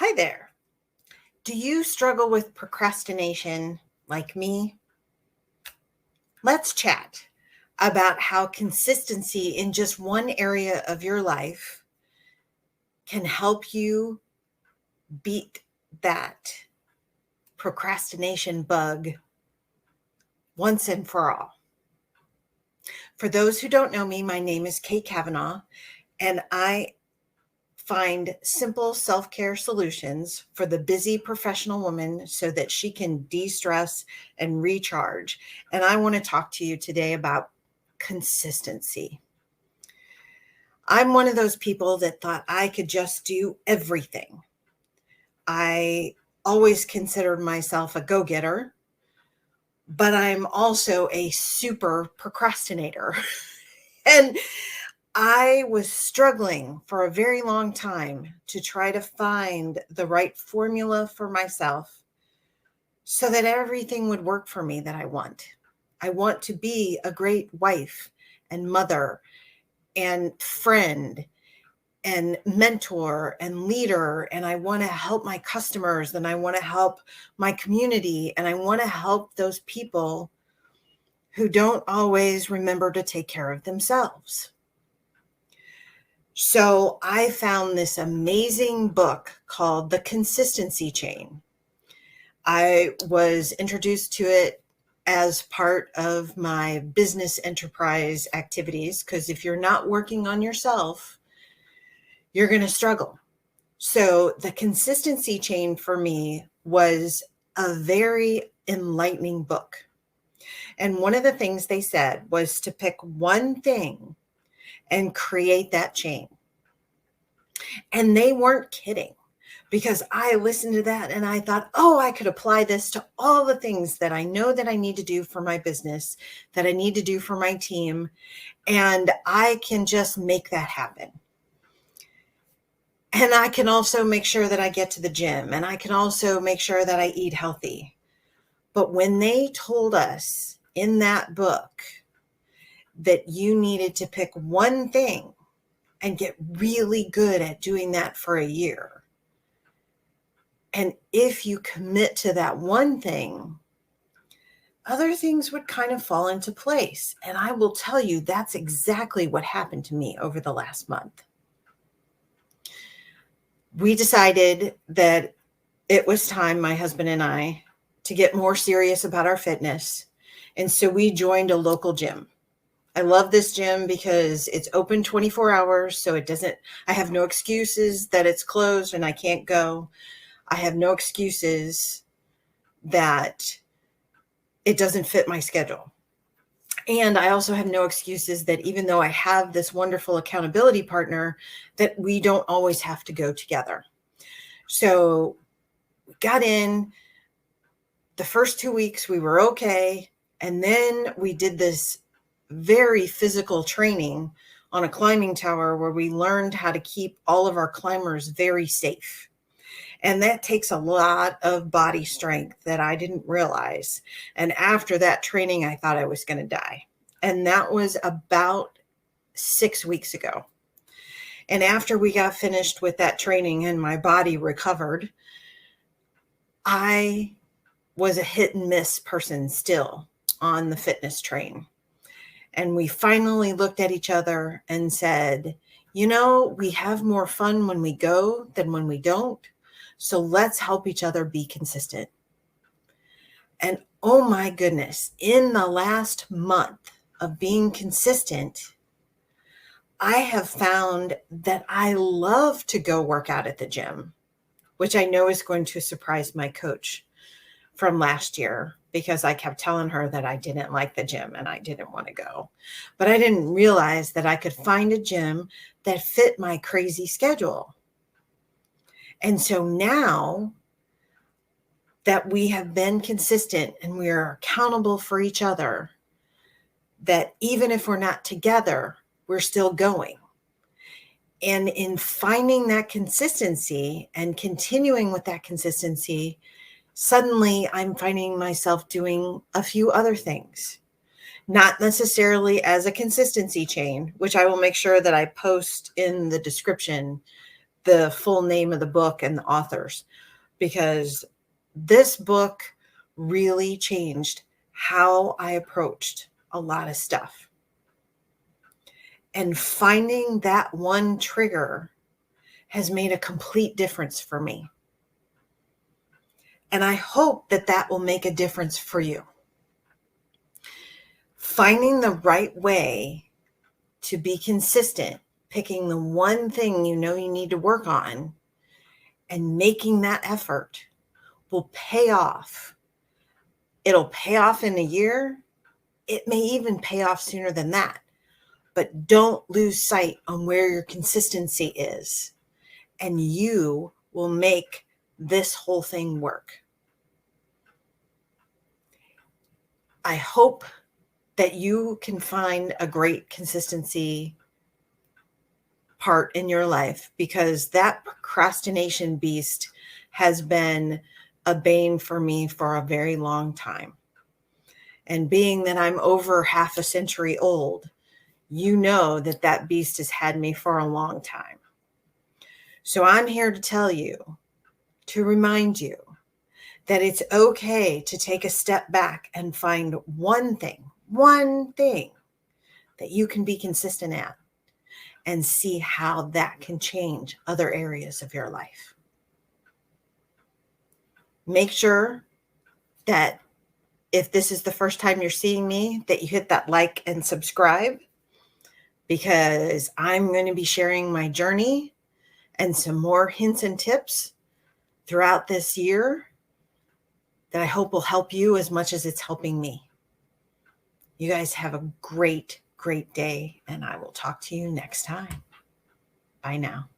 Hi there. Do you struggle with procrastination like me? Let's chat about how consistency in just one area of your life can help you beat that procrastination bug once and for all. For those who don't know me, my name is Kate Kavanaugh, and I find simple self care solutions for the busy professional woman so that she can de stress and recharge. And I want to talk to you today about consistency. I'm one of those people that thought I could just do everything. I always considered myself a go getter, but I'm also a super procrastinator. And I was struggling for a very long time to try to find the right formula for myself so that everything would work for me that I want. I want to be a great wife and mother and friend and mentor and leader. And I want to help my customers and I want to help my community and I want to help those people who don't always remember to take care of themselves. So I found this amazing book called The Consistency Chain. I was introduced to it as part of my business enterprise activities, because if you're not working on yourself, you're going to struggle. So the Consistency Chain for me was a very enlightening book. And one of the things they said was to pick one thing and create that chain. And they weren't kidding, because I listened to that and I thought, oh, I could apply this to all the things that I know that I need to do for my business, that I need to do for my team, and I can just make that happen. And I can also make sure that I get to the gym, and I can also make sure that I eat healthy. But when they told us in that book that you needed to pick one thing and get really good at doing that for a year, and if you commit to that one thing, other things would kind of fall into place. And I will tell you, that's exactly what happened to me over the last month. We decided that it was time, my husband and I, to get more serious about our fitness. And so we joined a local gym. I love this gym because it's open 24 hours. So I have no excuses that it's closed and I can't go. I have no excuses that it doesn't fit my schedule. And I also have no excuses that even though I have this wonderful accountability partner, that we don't always have to go together. So we got in. The first 2 weeks, we were okay. And then we did this very physical training on a climbing tower where we learned how to keep all of our climbers very safe. And that takes a lot of body strength that I didn't realize. And after that training, I thought I was going to die. And that was about 6 weeks ago. And after we got finished with that training and my body recovered, I was a hit and miss person still on the fitness train. And we finally looked at each other and said, we have more fun when we go than when we don't. So let's help each other be consistent. And oh my goodness, in the last month of being consistent, I have found that I love to go work out at the gym, which I know is going to surprise my coach from last year, because I kept telling her that I didn't like the gym and I didn't want to go. But I didn't realize that I could find a gym that fit my crazy schedule. And so now that we have been consistent and we are accountable for each other, that even if we're not together, we're still going. And in finding that consistency and continuing with that consistency, suddenly I'm finding myself doing a few other things, not necessarily as a consistency chain, which I will make sure that I post in the description the full name of the book and the authors, because this book really changed how I approached a lot of stuff. And finding that one trigger has made a complete difference for me. And I hope that that will make a difference for you. Finding the right way to be consistent, picking the one thing you know you need to work on, and making that effort will pay off. It'll pay off in a year. It may even pay off sooner than that. But don't lose sight on where your consistency is, and you will make this whole thing work. I hope that you can find a great consistency part in your life, because that procrastination beast has been a bane for me for a very long time. And being that I'm over half a century old, you know that that beast has had me for a long time. So I'm here to tell you, to remind you that it's okay to take a step back and find one thing that you can be consistent at, and see how that can change other areas of your life. Make sure that if this is the first time you're seeing me, that you hit that like and subscribe, because I'm going to be sharing my journey and some more hints and tips throughout this year that I hope will help you as much as it's helping me. You guys have a great, great day, and I will talk to you next time. Bye now.